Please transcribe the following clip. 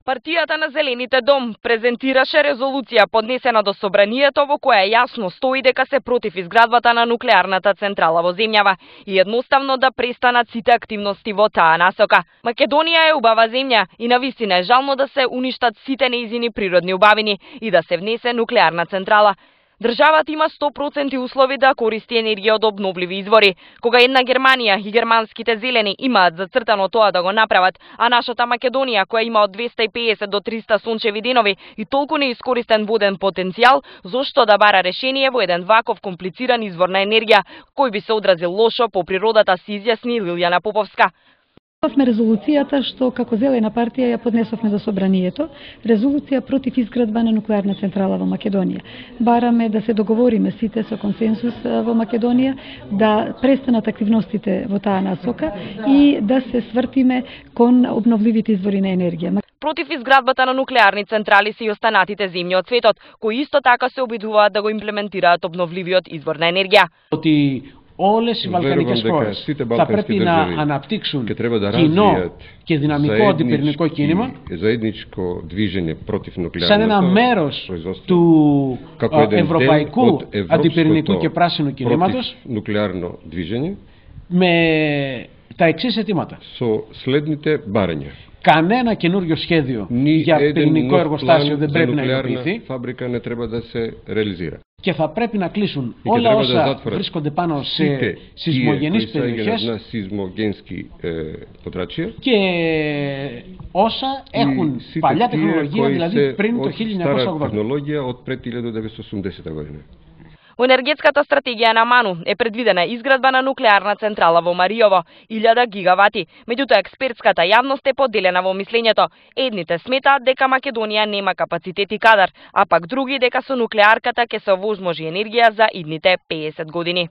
Партијата на Зелените дом презентираше резолуција поднесена до собранието во која јасно стои дека се против изградбата на нуклеарната централа во земјава и едноставно да престанат сите активности во таа насока. Македонија е убава земја и навистина е жално да се уништат сите нејзини природни убавини и да се внесе нуклеарна централа. Државата има 100% услови да користи енергија од обновливи извори. Кога една Германија и германските зелени имаат зацртано тоа да го направат, а нашата Македонија, која има од 250 до 300 сончеви денови и толку неискористен воден потенцијал, зошто да бара решение во еден ваков комплициран извор на енергија, кој би се одразил лошо по природата, се изјасни Лилјана Поповска. Поднесовме резолуцијата што како Зелена партија ја поднесовме до собранието, резолуција против изградба на нуклеарна централа во Македонија. Бараме да се договориме сите со консенсус во Македонија, да престанат активностите во таа насока и да се свртиме кон обновливите извори на енергија. Против изградбата на нуклеарни централи се и останатите земји од светот, кои исто така се обидуваат да го имплементираат обновливиот извор на енергија. Όλες οι βαλκανικές χώρες θα πρέπει να αναπτύξουν κοινό και δυναμικό αντιπυρηνικό κίνημα σαν ένα μέρος του ευρωπαϊκού αντιπυρηνικού και πράσινου κινήματος με τα εξής αιτήματα. Κανένα καινούριο σχέδιο για πυρηνικό εργοστάσιο δεν πρέπει να υλοποιηθεί και θα πρέπει να κλείσουν όλα όσα βρίσκονται πάνω σε σεισμογενείς περιοχές και όσα έχουν παλιά τεχνολογία, δηλαδή πριν το 1980. Во енергетската стратегија на МАНУ е предвидена изградба на нуклеарна централа во Мариово, 1000 гигавати. Меѓутоа, експертската јавност е поделена во мислењето. Едните сметаат дека Македонија нема капацитет и кадар, а пак други дека со нуклеарката ќе се овозможи енергија за идните 50 години.